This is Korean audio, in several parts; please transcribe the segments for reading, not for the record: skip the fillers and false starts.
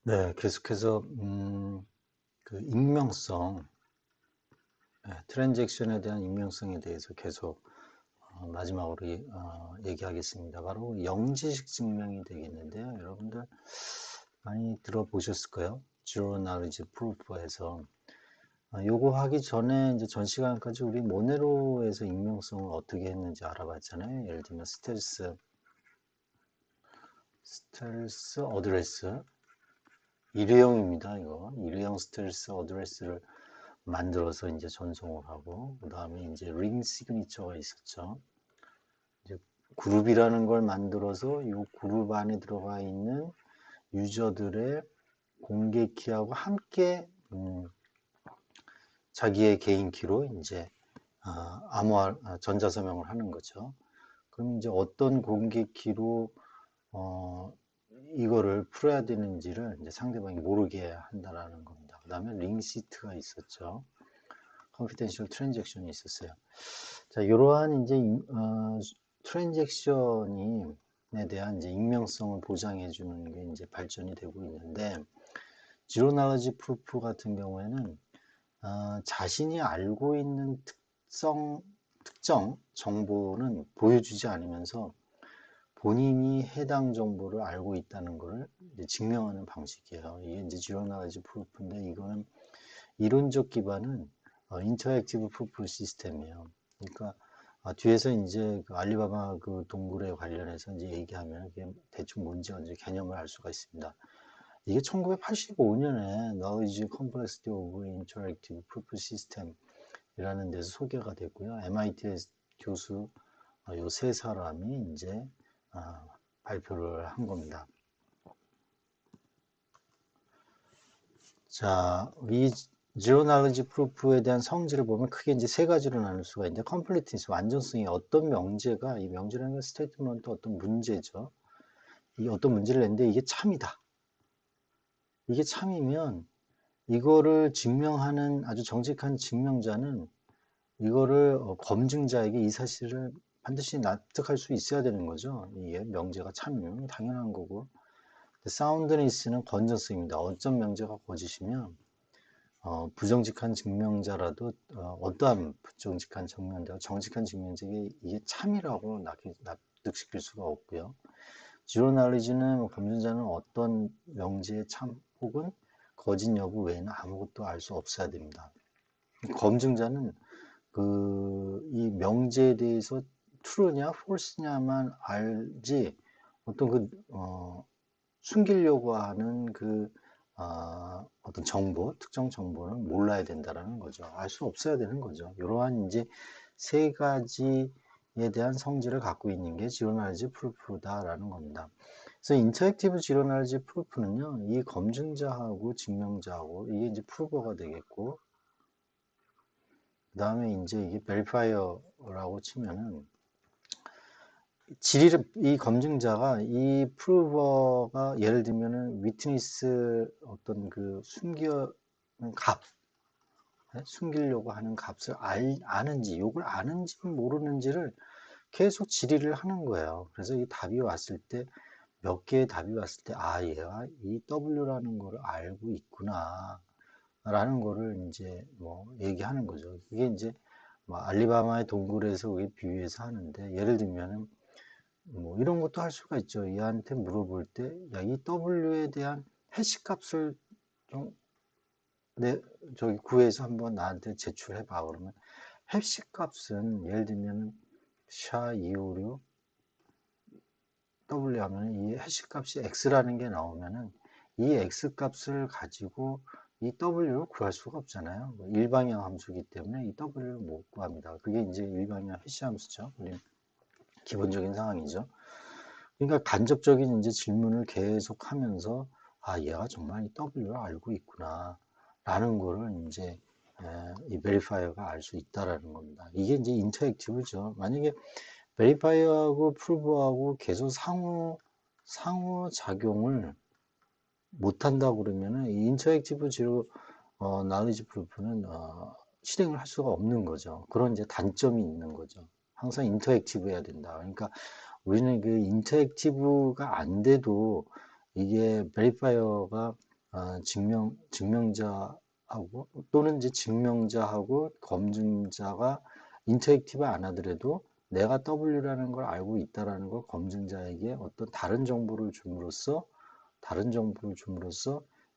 네, 계속해서 그 익명성, 트랜잭션에 대한 익명성에 대해서 계속 마지막으로 얘기하겠습니다. 바로 영지식 증명이 되겠는데요. 여러분들 많이 들어보셨을 거예요. Zero Knowledge Proof에서 요거 하기 전에 이제 전 시간까지 우리 모네로에서 익명성을 어떻게 했는지 알아봤잖아요. 예를 들면 스텔스 어드레스 일회용입니다. 이거 일회용 스텔스 어드레스를 만들어서 이제 전송을 하고, 그 다음에 이제 링 시그니처가 있었죠. 이제 그룹이라는 걸 만들어서 이 그룹 안에 들어가 있는 유저들의 공개 키하고 함께 자기의 개인 키로 이제 전자서명을 하는 거죠. 그럼 이제 어떤 공개 키로 어, 이거를 풀어야 되는지를 이제 상대방이 모르게 한다라는 겁니다. 그 다음에 링 시트가 있었죠. 컨피덴셜 트랜잭션이 있었어요. 자, 이러한 이제 트랜잭션에 대한 이제 익명성을 보장해 주는 게 이제 발전이 되고 있는데, 지로 나머지 프루프 같은 경우에는 자신이 알고 있는 특정 정보는 보여주지 않으면서 본인이 해당 정보를 알고 있다는 것을 증명하는 방식이에요. 이게 이제 지로 나머지 프루프인데, 이거는 이론적 기반은 인터랙티브 프루프 시스템이에요. 그러니까 뒤에서 이제 그 알리바바 그 동굴에 관련해서 이제 얘기하면 그게 대충 뭔지 이제 개념을 알 수가 있습니다. 이게 1985년에 Knowledge Complexity of Interactive Proof System이라는 데서 소개가 됐고요. MIT 교수 요 세 사람이 이제 발표를 한 겁니다. 자, 이 Zero Knowledge Proof에 대한 성질을 보면 크게 이제 세 가지로 나눌 수가 있는데, completeness, 완전성이 어떤 명제가, 이 명제라는 건 스테이트먼트 어떤 문제죠. 이 어떤 문제를 냈는데 이게 참이다. 이게 참이면 이거를 증명하는 아주 정직한 증명자는 이거를 검증자에게 이 사실을 반드시 납득할 수 있어야 되는 거죠. 이게 명제가 참이면 당연한 거고. 사운드니스는 건전성입니다. 어떤 명제가 거짓이면 부정직한 증명자라도 어떠한 부정직한 증명자, 정직한 증명자에게 이게 참이라고 납득시킬 수가 없고요. 지로 날리지는 검증자는 어떤 명제의 참 혹은 거짓 여부 외에는 아무것도 알 수 없어야 됩니다. 검증자는 이 명제에 대해서 true냐 false냐만 알지 어떤 숨기려고 하는 어떤 특정 정보는 몰라야 된다라는 거죠. 알 수 없어야 되는 거죠. 이러한 이제 세 가지에 대한 성질을 갖고 있는 게 지로 나레지 프루프다라는 겁니다. 그래서 인터랙티브 지로 나레지 프루프는요, 이 검증자하고 증명자하고 이게 이제 프루버가 되겠고, 그 다음에 이제 이게 베리파이어라고 치면은 이 검증자가 이 프루버가 예를 들면은 위트니스 어떤 숨기려고 하는 값을 아는지, 요걸 아는지 모르는지를 계속 질의를 하는 거예요. 그래서 이 답이 왔을 때, 몇 개의 답이 왔을 때, 얘가 이 W라는 거를 알고 있구나. 라는 거를 이제 뭐 얘기하는 거죠. 그게 이제 뭐 알리바마의 동굴에서 그게 비유해서 하는데, 예를 들면은 뭐 이런 것도 할 수가 있죠. 얘한테 물어볼 때, 야, 이 W에 대한 해시 값을 좀 구해서 한번 나한테 제출해봐. 그러면 해시 값은 예를 들면 SHA-256 W 하면 이 해시 값이 X라는 게 나오면은 이 X 값을 가지고 이 W를 구할 수가 없잖아요. 일방향 함수이기 때문에 이 W를 못 구합니다. 그게 이제 일방향 해시 함수죠. 우리 기본적인 상황이죠. 그러니까 간접적인 이제 질문을 계속 하면서 얘가 정말 이 W를 알고 있구나 라는 거를 이제 이 베리파이어가 알 수 있다라는 겁니다. 이게 이제 인터랙티브죠. 만약에 베리파이어하고 프루브하고 계속 상호 작용을 못 한다고 그러면은 이 인터랙티브 지로 나레지 프루프는 실행을 할 수가 없는 거죠. 그런 이제 단점이 있는 거죠. 항상 인터랙티브 해야 된다. 그러니까 우리는 그 인터랙티브가 안 돼도 이게 베리파이어가 증명자하고 또는 이제 증명자하고 검증자가 인터랙티브 안 하더라도 내가 W라는 걸 알고 있다라는 걸 검증자에게 어떤 다른 정보를 줌으로써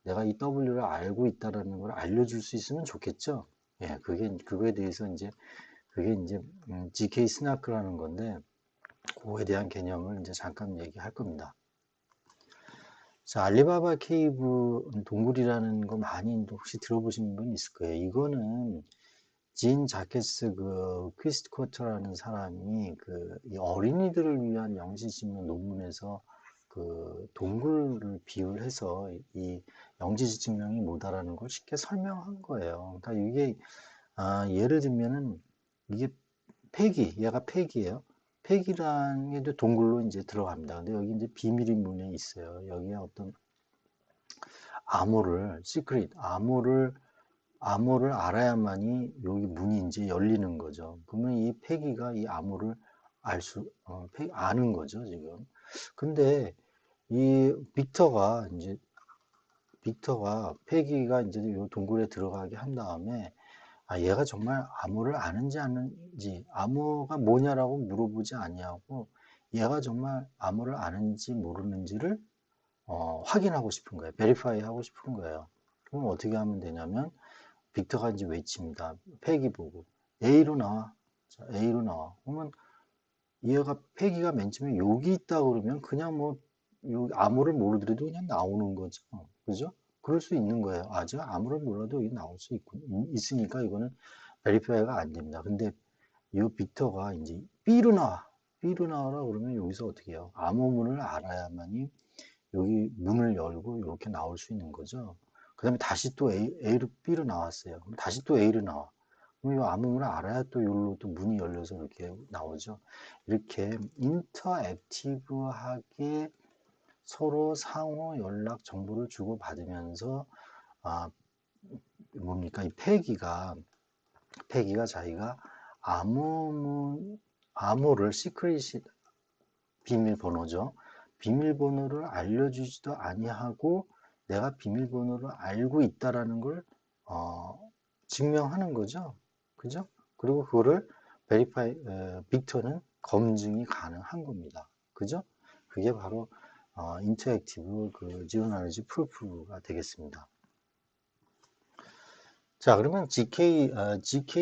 내가 이 W를 알고 있다라는 걸 알려줄 수 있으면 좋겠죠. 예, 그거에 대해서 그게 이제 GK 스나크라는 건데, 그거에 대한 개념을 이제 잠깐 얘기할 겁니다. 자, 알리바바 케이브 동굴이라는 거 많이 혹시 들어보신 분 있을 거예요. 이거는 진 자케스 그 퀴스트 쿼터라는 사람이 이 어린이들을 위한 영지증명 논문에서 그 동굴을 비유해서 이 영지식 증명이 뭐다라는 걸 쉽게 설명한 거예요. 그러니까 이게 예를 들면은 이게 얘가 폐기예요. 폐기라는 게 동굴로 이제 들어갑니다. 근데 여기 이제 비밀의 문에 있어요. 여기에 어떤 시크릿 암호를 알아야만이 여기 문이 이제 열리는 거죠. 그러면 이 폐기가 이 암호를 아는 거죠, 지금. 근데 이 빅터가 폐기가 이제 이 동굴에 들어가게 한 다음에 얘가 정말 암호를 아는지 아는지 암호가 뭐냐라고 물어보지 아니하고 얘가 정말 암호를 아는지 모르는지를 확인하고 싶은 거예요. 베리파이 하고 싶은 거예요. 그럼 어떻게 하면 되냐면 빅터가 이제 외칩니다. 폐기 보고 A로 나와. 자, A로 나와. 그러면 얘가 폐기가 맨 처음에 여기 있다 그러면 그냥 뭐 암호를 모르더라도 그냥 나오는 거죠. 그죠? 그럴 수 있는 거예요. 제가 암호를 몰라도 여기 나올 수 있으니까 이거는 베리파이가 안 됩니다. 근데 이 빅터가 이제 B로 나와라 그러면 여기서 어떻게 해요? 암호문을 알아야만이 여기 문을 열고 이렇게 나올 수 있는 거죠. 그 다음에 다시 또 A로 B로 나왔어요. 그럼 다시 또 A로 나와. 그럼 이 암호문을 알아야 또 여기로 또 문이 열려서 이렇게 나오죠. 이렇게 인터액티브하게 서로 상호 연락 정보를 주고받으면서 아, 뭡니까? 이 패기가 자기가 암호를 시크릿이 비밀번호죠. 비밀번호를 알려주지도 아니하고 내가 비밀번호를 알고 있다라는 걸 증명하는 거죠. 그죠? 그리고 그거를 빅터는 검증이 가능한 겁니다. 그죠? 그게 바로 인터액티브 지로 나레지 프루프가 되겠습니다. 자, 그러면 GK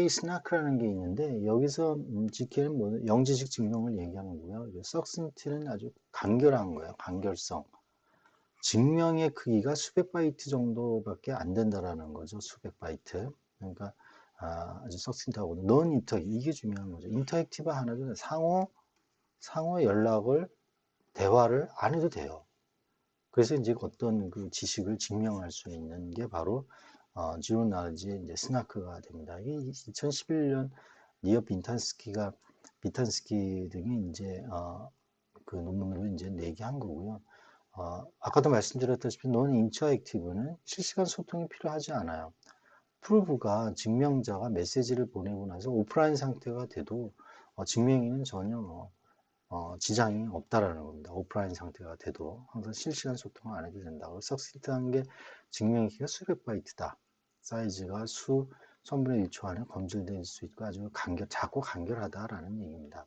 스나크라는 게 있는데, 여기서 GK는 뭐, 영지식 증명을 얘기하는 거고요. 석슨티는 아주 간결한 거예요. 간결성. 증명의 크기가 수백 바이트 정도밖에 안 된다라는 거죠. 수백 바이트. 그러니까, 아주 석슨티하고, 넌 이게 중요한 거죠. 인터액티브 하나는 상호 대화를 안 해도 돼요. 그래서 이제 어떤 그 지식을 증명할 수 있는 게 바로 지로 나르지의 이제 스나크가 됩니다. 이게 2011년 니어 비탄스키 등이 이제 그 논문으로 이제 내게 한 거고요. 아까도 말씀드렸다시피 논 인터액티브는 실시간 소통이 필요하지 않아요. 프루브가 증명자가 메시지를 보내고 나서 오프라인 상태가 돼도 증명인은 전혀 지장이 없다라는 겁니다. 오프라인 상태가 돼도 항상 실시간 소통을 안 해도 된다고. 석시트한 게 증명키가 수백 바이트다. 사이즈가 수 1000분의 1초 안에 검증될 수 있고 아주 작고 간결하다라는 얘기입니다.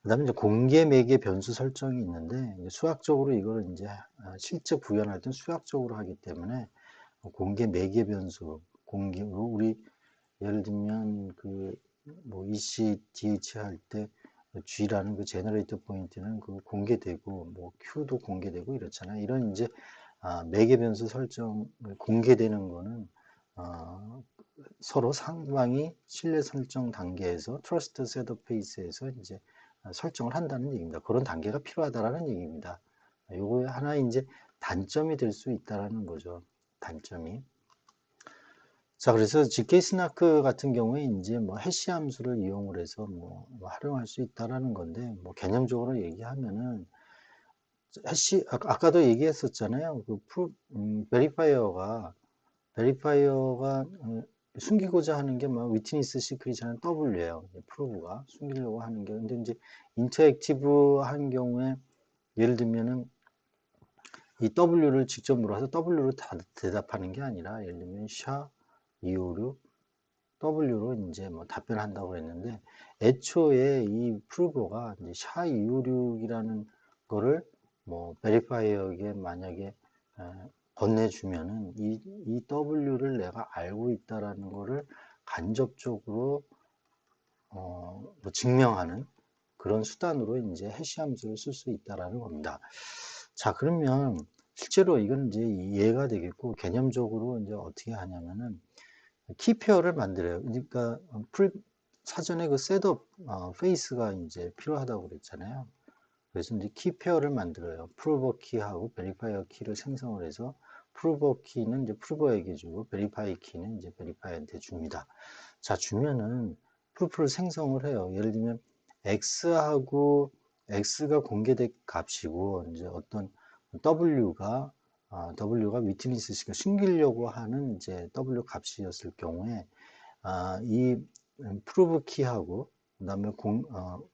그 다음에 이제 공개 매개 변수 설정이 있는데 수학적으로 이걸 이제 실제 구현할 땐 수학적으로 하기 때문에 공개 매개 변수 우리 예를 들면 뭐 EC, DH 할 때 G라는 그 제너레이터 포인트는 공개되고 뭐 Q도 공개되고 이렇잖아요. 이런 이제 매개 변수 설정을 공개되는 거는 서로 상방이 신뢰 설정 단계에서 트러스트 셋업 페이스에서 이제 설정을 한다는 얘기입니다. 그런 단계가 필요하다라는 얘기입니다. 요거 하나 이제 단점이 될 수 있다라는 거죠. 단점이. 자, 그래서 GK 스나크 같은 경우에 이제 뭐 해시 함수를 이용을 해서 뭐 활용할 수 있다라는 건데, 뭐 개념적으로 얘기하면은 아까도 얘기했었잖아요. 베리파이어가 숨기고자 하는 게 뭐 위트니스 시크릿이라는 W예요. 프로브가 숨기려고 하는 게. 근데 이제 인터액티브 한 경우에 예를 들면은 이 W를 직접 물어서 W로 대답하는 게 아니라 예를 들면 SHA-256 W로 이제 뭐 답변한다고 했는데 애초에 이 프루버가 이제 SHA-256이라는 거를 뭐 베리파이어에게 만약에 건네주면은 이 W를 내가 알고 있다라는 거를 간접적으로 뭐 증명하는 그런 수단으로 이제 해시 함수를 쓸 수 있다라는 겁니다. 자, 그러면 실제로 이건 이제 이해가 되겠고 개념적으로 이제 어떻게 하냐면은 키페어를 만들어요. 그러니까 사전에 그 셋업 페이스가 이제 필요하다고 그랬잖아요. 그래서 이제 키페어를 만들어요. 프루버 키하고 베리파이어 키를 생성을 해서 프루버 키는 이제 프루버에게 주고 베리파이 키는 이제 베리파이한테 줍니다. 자, 주면은 프루프를 생성을 해요. 예를 들면 x하고 x가 공개된 값이고 이제 어떤 w가 위트니스식을 숨기려고 하는 이제 w 값이었을 경우에 이 프루브 키하고 그다음에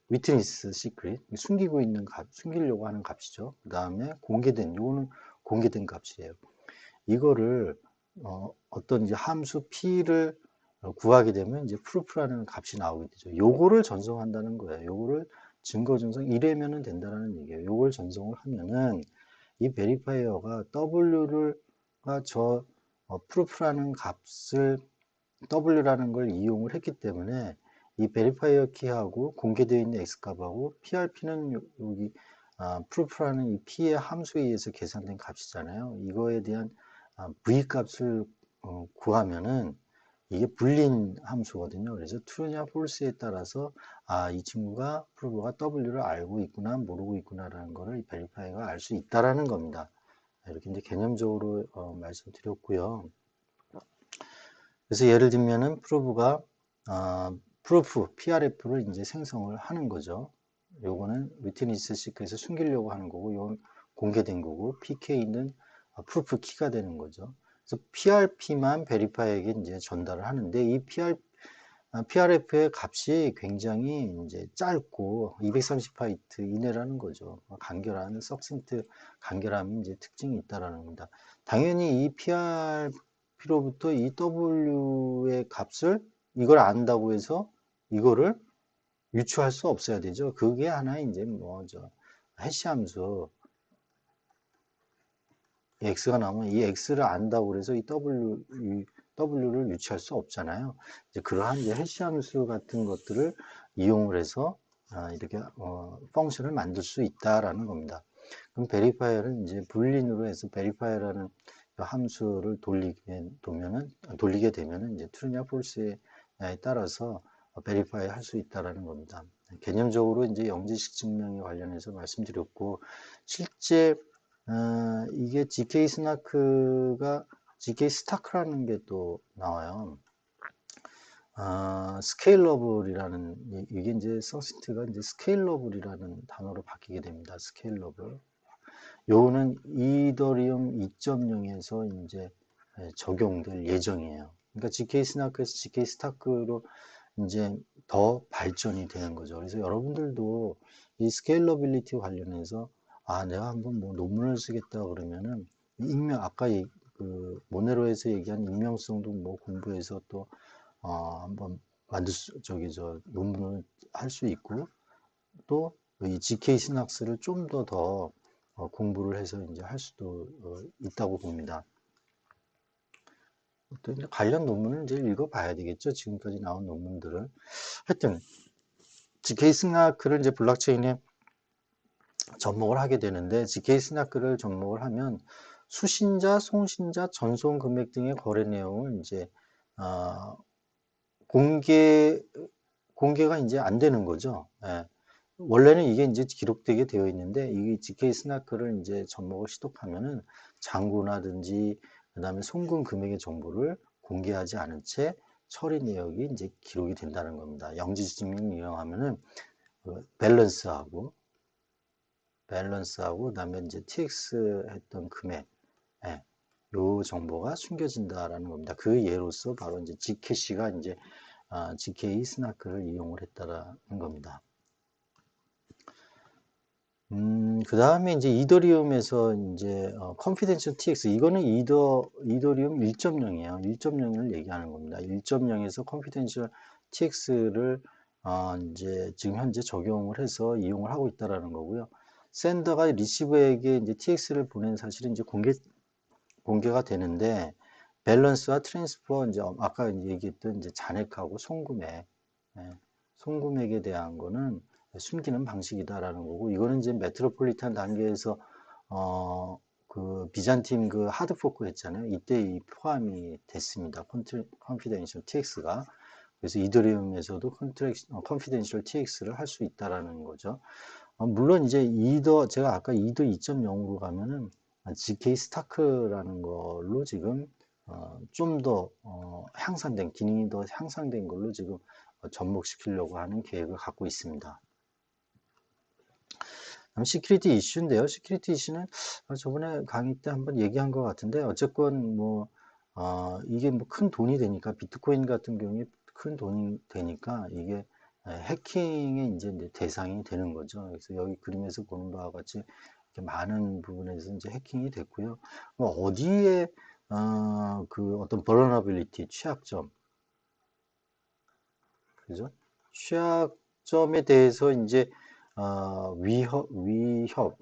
위트니스 시크릿 숨기고 있는 값, 숨기려고 하는 값이죠. 그다음에 요거는 공개된 값이에요. 이거를 어떤 이제 함수 p를 구하게 되면 이제 프루프라는 값이 나오게 되죠. 요거를 전송한다는 거예요. 요거를 증거 전송 이래면은 된다라는 얘기예요. 요걸 전송을 하면은 이 베리파이어가 프루프라는 값을 W라는 걸 이용을 했기 때문에 이 베리파이어 키하고 공개되어 있는 X값하고 PRP는 여기 프루프라는 이 P의 함수에 의해서 계산된 값이잖아요. 이거에 대한 V 값을 구하면은 이게 불린 함수거든요. 그래서 true냐 false에 따라서 이 친구가 프루버가 W를 알고 있구나 모르고 있구나라는 거를 이 베리파이어가 알 수 있다라는 겁니다. 이렇게 이제 개념적으로 말씀드렸고요. 그래서 예를 들면은 프로브가 프루프 PRF를 이제 생성을 하는 거죠. 요거는 위트니스 시크에서 숨기려고 하는 거고, 이건 공개된 거고, PK는 프루프 키가 되는 거죠. 그래서 PRP만 베리파이에게 이제 전달을 하는데 이 PRF의 값이 굉장히 이제 짧고 230바이트 이내라는 거죠. 간결한 석센트 간결함이 이제 특징이 있다라는 겁니다. 당연히 이 PRP로부터 이 W의 값을 이걸 안다고 해서 이거를 유추할 수 없어야 되죠. 그게 하나의 이제 해시 함수 x가 나오면 이 x를 안다고 해서 이 w를 유추할 수 없잖아요. 이제 그러한 이제 해시 함수 같은 것들을 이용을 해서 이렇게 펑션을 만들 수 있다라는 겁니다. 그럼 베리파이어를 이제 불린으로 해서 베리파이어라는 함수를 돌리게 되면은 이제 true냐 false에 따라서 베리파이 할 수 있다라는 겁니다. 개념적으로 이제 영지식 증명에 관련해서 말씀드렸고 실제 이게 GK 스나크가 GK 스타크라는 게 또 나와요. 스케일러블이라는 이게 이제 서시트가 이제 스케일러블이라는 단어로 바뀌게 됩니다. 스케일러블. 요거는 이더리움 2.0에서 이제 적용될 예정이에요. 그러니까 GK 스나크에서 GK 스타크로 이제 더 발전이 되는 거죠. 그래서 여러분들도 이 스케일러빌리티 관련해서 내가 한번 뭐 논문을 쓰겠다 그러면은 아까 그 모네로에서 얘기한 익명성도 뭐 공부해서 또 한번 논문을 할 수 있고 또 이 GK 시낙스를 좀 더 공부를 해서 이제 할 수도 있다고 봅니다. 또 관련 논문을 이제 읽어봐야 되겠죠. 지금까지 나온 논문들을. 하여튼 GK 스나크를 이제 블록체인에 접목을 하게 되는데 GK 스나크를 접목을 하면 수신자, 송신자, 전송 금액 등의 거래 내용을 이제 공개가 이제 안 되는 거죠. 예. 원래는 이게 이제 기록되게 되어 있는데 이 GK 스나크를 이제 접목을 시독하면은 잔고나든지 그다음에 송금 금액의 정보를 공개하지 않은 채 처리 내역이 이제 기록이 된다는 겁니다. 영지증명 이용하면은 밸런스하고 그다음에 이제 TX 했던 금액, 예, 요 정보가 숨겨진다라는 겁니다. 그 예로서 바로 이제 G캐시가 이제 GK 스나크를 이용을 했다라는 겁니다. 그 다음에 이제 이더리움에서 이제 confidential TX 이거는 이더리움 1.0이에요. 1.0을 얘기하는 겁니다. 1.0에서 confidential TX를 이제 지금 현재 적용을 해서 이용을 하고 있다라는 거고요. 샌더가 리시버에게 이제 TX를 보낸 사실은 이제 공개가 되는데 밸런스와 트랜스퍼 이제 아까 이제 얘기했던 이제 잔액하고 송금액, 예, 송금액에 대한 거는 숨기는 방식이다라는 거고 이거는 이제 메트로폴리탄 단계에서 그 비잔팀 그 하드포크 했잖아요. 이때 이 포함이 됐습니다. 컨피덴셜 TX가 그래서 이더리움에서도 컨피덴셜 TX를 할 수 있다라는 거죠. 물론 이제 제가 아까 이더 2.0으로 가면은 GK 스타크라는 걸로 지금 좀 더 향상된 기능이 더 향상된 걸로 지금 접목시키려고 하는 계획을 갖고 있습니다. 다음 시큐리티 이슈인데요. 시큐리티 이슈는 저번에 강의 때 한번 얘기한 것 같은데 어쨌건 뭐 이게 뭐 큰 돈이 되니까 비트코인 같은 경우에 큰 돈이 되니까 이게 해킹의 이제 대상이 되는 거죠. 그래서 여기 그림에서 보는 바와 같이 이렇게 많은 부분에서 이제 해킹이 됐고요. 뭐 어디에 그 어떤 vulnerability 취약점, 그죠? 취약점에 대해서 이제 위협,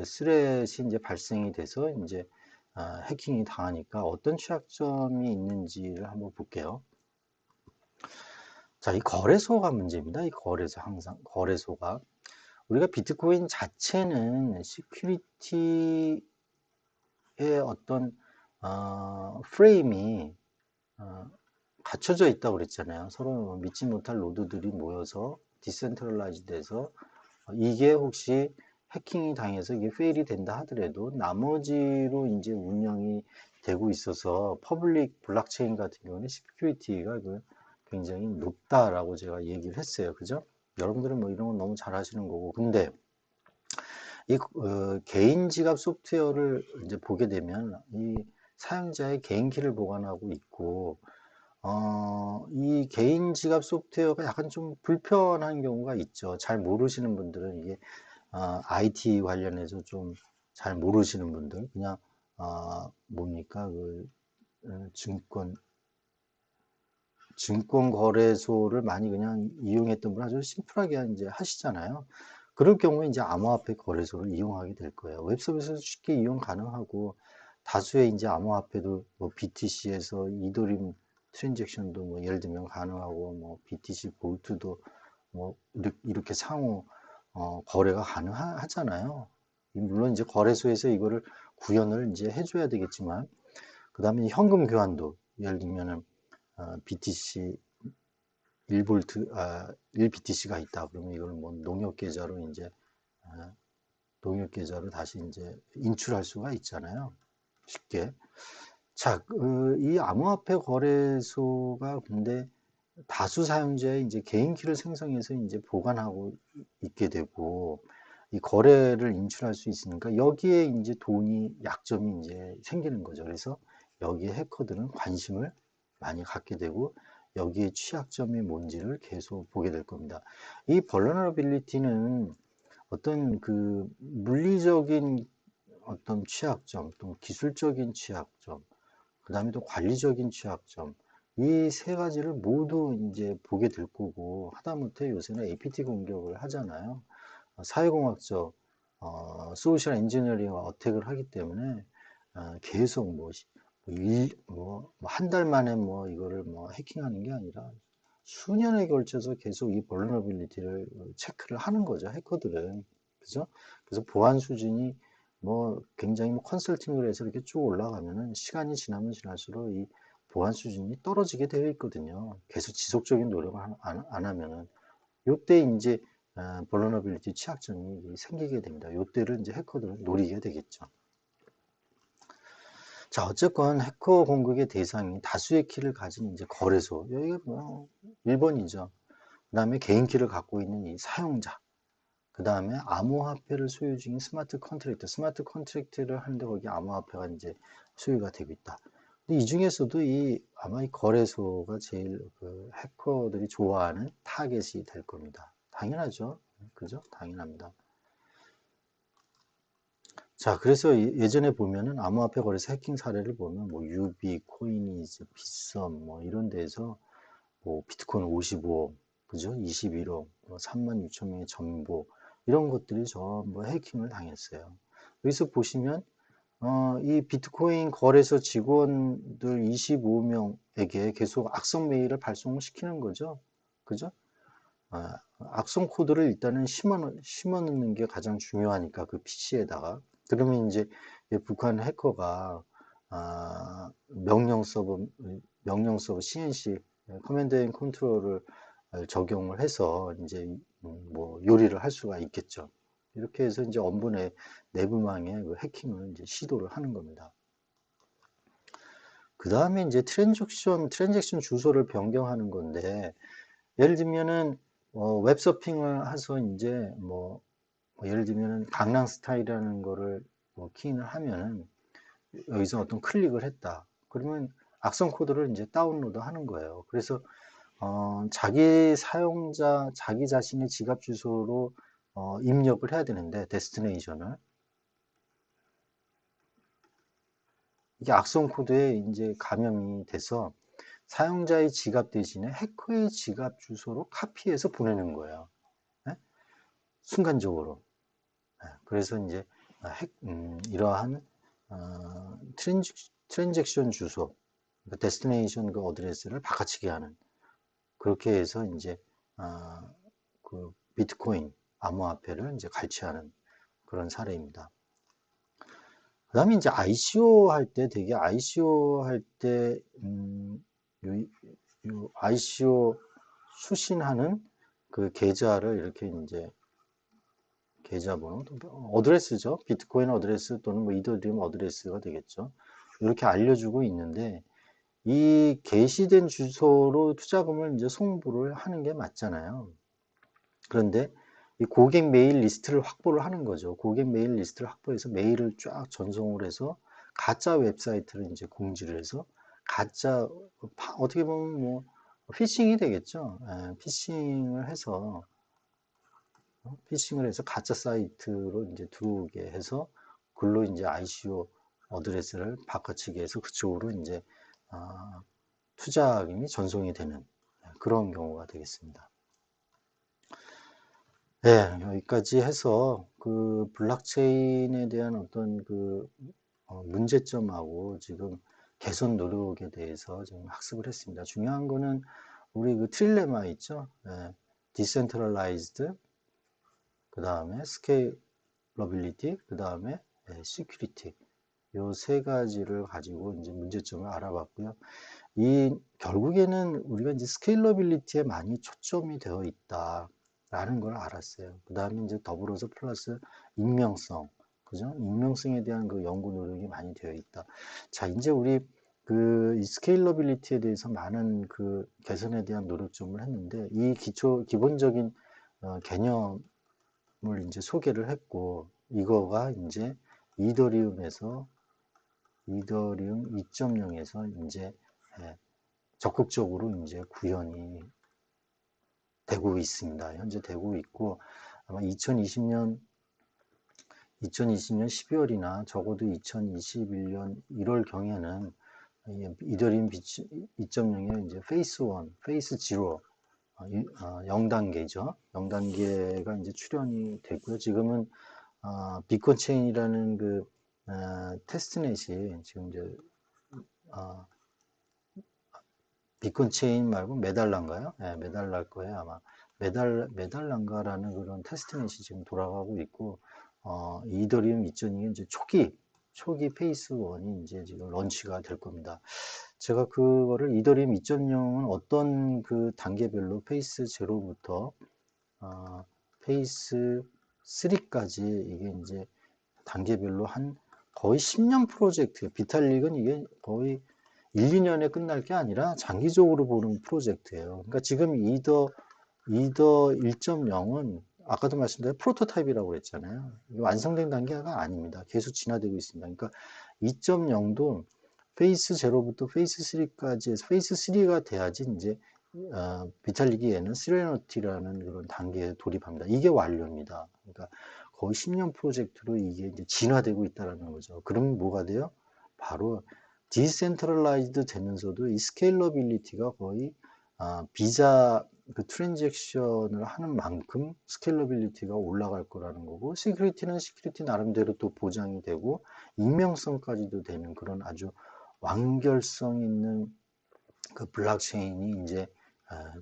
스렛이 이제 발생이 돼서 이제 해킹이 당하니까 어떤 취약점이 있는지를 한번 볼게요. 자, 이 거래소가 문제입니다. 이 거래소 항상 거래소가 우리가 비트코인 자체는 시큐리티의 어떤 프레임이 어, 갖춰져 있다고 그랬잖아요. 서로 믿지 못할 노드들이 모여서 디센트럴라이즈 돼서 이게 혹시 해킹이 당해서 이게 페일이 된다 하더라도 나머지로 이제 운영이 되고 있어서 퍼블릭 블록체인 같은 경우는 시큐리티가 굉장히 높다라고 제가 얘기를 했어요. 그죠? 여러분들은 뭐 이런 건 너무 잘 하시는 거고. 근데 이 개인 지갑 소프트웨어를 이제 보게 되면 이 사용자의 개인키를 보관하고 있고 이 개인 지갑 소프트웨어가 약간 좀 불편한 경우가 있죠. 잘 모르시는 분들은 이게 IT 관련해서 좀 잘 모르시는 분들, 그냥 뭡니까 그 증권 거래소를 많이 그냥 이용했던 분 아주 심플하게 이제 하시잖아요. 그럴 경우에 이제 암호화폐 거래소를 이용하게 될 거예요. 웹 서비스 쉽게 이용 가능하고 다수의 이제 암호화폐도 뭐 BTC에서 이더리움 트랜잭션도 뭐 예를 들면 가능하고 뭐 BTC 볼트도 뭐 이렇게 상호 거래가 가능하잖아요. 물론 이제 거래소에서 이거를 구현을 이제 해줘야 되겠지만 그 다음에 현금 교환도 예를 들면은 BTC 1볼트, 1BTC가 있다. 그러면 이걸 뭐 농협 계좌로 이제, 농협 계좌로 다시 이제 인출할 수가 있잖아요. 쉽게. 자, 이 암호화폐 거래소가 근데 다수 사용자의 이제 개인키를 생성해서 이제 보관하고 있게 되고, 이 거래를 인출할 수 있으니까 여기에 이제 돈이 약점이 이제 생기는 거죠. 그래서 여기에 해커들은 관심을 많이 갖게 되고 여기에 취약점이 뭔지를 계속 보게 될 겁니다. 이 vulnerability는 어떤 그 물리적인 어떤 취약점, 또 기술적인 취약점, 그 다음에 또 관리적인 취약점, 이 세 가지를 모두 이제 보게 될 거고, 하다못해 요새는 APT 공격을 하잖아요. 사회공학적, 소셜 엔지니어링 어택을 하기 때문에, 계속 한 달 만에 뭐 이거를 뭐 해킹하는 게 아니라 수년에 걸쳐서 계속 이 벌너빌리티를 체크를 하는 거죠. 해커들은. 그죠? 그래서 보안 수준이 뭐 굉장히 뭐 컨설팅을 해서 이렇게 쭉 올라가면은 시간이 지나면 지날수록 이 보안 수준이 떨어지게 되어 있거든요. 계속 지속적인 노력을 안 하면은 요때 이제 벌너너빌리티 취약점이 생기게 됩니다. 요때를 이제 해커들은 노리게 되겠죠. 자, 어쨌건 해커 공격의 대상이 다수의 키를 가진 이제 거래소, 여기가 뭐 1번이죠. 그 다음에 개인 키를 갖고 있는 이 사용자, 그 다음에 암호화폐를 소유 중인 스마트 컨트랙트를 하는데 거기 암호화폐가 이제 소유가 되고 있다. 근데 이 중에서도 아마 이 거래소가 제일 그 해커들이 좋아하는 타겟이 될 겁니다. 당연하죠. 그죠? 당연합니다. 자, 그래서 예전에 보면은 암호화폐 거래소 해킹 사례를 보면 뭐 유비, 코인이즈, 빗썸 뭐 이런 데서 뭐 비트코인 55억, 그죠? 21억, 뭐 3만 6천 명의 정보 이런 것들이 전부 해킹을 당했어요. 여기서 보시면 이 비트코인 거래소 직원들 25명에게 계속 악성 메일을 발송을 시키는 거죠. 그죠? 악성 코드를 일단은 심어 놓는 게 가장 중요하니까 그 PC에다가. 그러면 이제 북한 해커가 명령 서버 CNC 커맨드 앤 컨트롤을 적용을 해서 이제 뭐 요리를 할 수가 있겠죠. 이렇게 해서 이제 원본의 내부망에 그 해킹을 이제 시도를 하는 겁니다. 그 다음에 이제 트랜잭션 주소를 변경하는 건데, 예를 들면은 웹서핑을 해서 이제 뭐 예를 들면은 강남 스타일이라는 거를 뭐 키인을 하면은 여기서 어떤 클릭을 했다. 그러면 악성 코드를 이제 다운로드 하는 거예요. 그래서 자기 사용자 자기 자신의 지갑 주소로 입력을 해야 되는데 데스티네이션을 이게 악성 코드에 이제 감염이 돼서 사용자의 지갑 대신에 해커의 지갑 주소로 카피해서 보내는 거예요. 네? 순간적으로. 네, 그래서 이제 이러한 트랜잭션 주소, 그 데스티네이션 그 어드레스를 바꿔치기 하는 그렇게 해서 이제 그 비트코인 암호화폐를 이제 갈취하는 그런 사례입니다. 그다음에 이제 ICO 할 때 되게 ICO 할 때 ICO 수신하는 그 계좌를 이렇게 이제 계좌번호, 어드레스죠. 비트코인 어드레스 또는 뭐 이더리움 어드레스가 되겠죠. 이렇게 알려주고 있는데 이 게시된 주소로 투자금을 이제 송부를 하는 게 맞잖아요. 그런데 이 고객 메일 리스트를 확보를 하는 거죠. 고객 메일 리스트를 확보해서 메일을 쫙 전송을 해서 가짜 웹사이트를 이제 공지를 해서 가짜 어떻게 보면 뭐 피싱이 되겠죠. 피싱을 해서 가짜 사이트로 이제 들어오게 해서 글로 이제 ICO 어드레스를 바꿔치기 해서 그쪽으로 이제 투자금이 전송이 되는 그런 경우가 되겠습니다. 네, 여기까지 해서 그 블록체인에 대한 어떤 그 문제점하고 지금 개선 노력에 대해서 지금 학습을 했습니다. 중요한 거는 우리 그 트릴레마 있죠? 네, 디센트럴라이즈드, 그 다음에 스케일러빌리티, 그 다음에 시큐리티. 요 세 가지를 가지고 이제 문제점을 알아봤고요. 결국에는 우리가 이제 스케일러빌리티에 많이 초점이 되어 있다라는 걸 알았어요. 그 다음에 이제 더불어서 플러스 익명성, 그죠? 익명성에 대한 그 연구 노력이 많이 되어 있다. 자, 이제 우리 그 스케일러빌리티에 대해서 많은 그 개선에 대한 노력 좀 했는데 이 기본적인 개념을 이제 소개를 했고 이거가 이제 이더리움에서 이더리움 2.0에서 이제 적극적으로 이제 구현이 되고 있습니다. 현재 되고 있고 아마 2020년 12월이나 적어도 2021년 1월 경에는 이더리움 2.0의 이제 페이스 1, 페이스 0 0단계죠. 0단계가 이제 출현이 됐고요. 지금은 비콘 체인이라는 그 테스트넷이 지금 이제 비콘 체인 말고 메달란가요? 네, 메달랄 거예요, 아마. 메달란가라는 그런 테스트넷이 지금 돌아가고 있고, 이더리움 2.0이 이제 초기 페이스 1이 이제 지금 런치가 될 겁니다. 제가 그거를 이더리움 2.0은 어떤 그 단계별로 페이스 0부터, 페이스 3까지 이게 이제 단계별로 한 거의 10년 프로젝트예요. 비탈릭은 이게 거의 1, 2년에 끝날 게 아니라 장기적으로 보는 프로젝트예요. 그러니까 지금 이더 1.0은 아까도 말씀드린 프로토타입이라고 그랬잖아요. 완성된 단계가 아닙니다. 계속 진화되고 있습니다. 그러니까 2.0도 페이스 0부터 페이스 3까지 해서 페이스 3가 돼야지 이제 비탈리기에는 시레너티라는 그런 단계에 돌입합니다. 이게 완료입니다. 그러니까 거의 10년 프로젝트로 이게 이제 진화되고 있다는 거죠. 그러면 뭐가 돼요? 바로 디센트럴라이즈드 되면서도 이 스케일러빌리티가 거의 비자 그 트랜잭션을 하는 만큼 스케일러빌리티가 올라갈 거라는 거고, 시큐리티는 시큐리티 나름대로 또 보장이 되고 익명성까지도 되는 그런 아주 완결성 있는 그 블록체인이 이제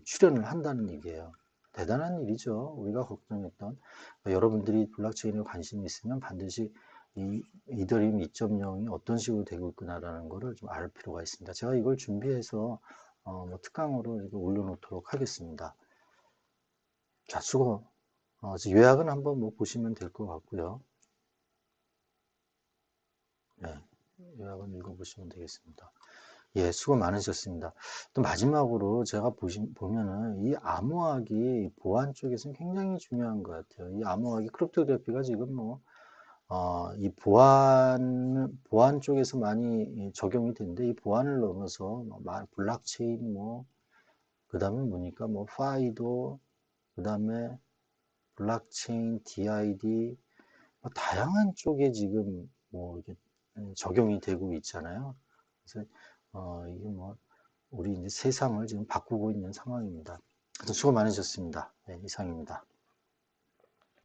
출현을 한다는 얘기예요. 대단한 일이죠. 우리가 걱정했던 여러분들이 블록체인에 관심이 있으면 반드시 이 이더리움 2.0이 어떤 식으로 되고 있구나라는 것을 좀 알 필요가 있습니다. 제가 이걸 준비해서 뭐 특강으로 이거 올려놓도록 하겠습니다. 자, 수고. 요약은 한번 뭐 보시면 될 것 같고요. 네, 요약은 읽어보시면 되겠습니다. 예, 수고 많으셨습니다. 또 마지막으로 제가 보면은 이 암호화기 보안 쪽에서는 굉장히 중요한 것 같아요. 이 암호화기 크립토그래피가 지금 뭐, 이 보안 쪽에서 많이 적용이 되는데 이 보안을 넘어서 뭐 블록체인 뭐, 그 다음에 뭐니까 뭐, 파이도, 그 다음에 블록체인, DID, 뭐 다양한 쪽에 지금 뭐 이게 적용이 되고 있잖아요. 그래서 이게 뭐 우리 이제 세상을 지금 바꾸고 있는 상황입니다. 수고 많으셨습니다. 네, 이상입니다.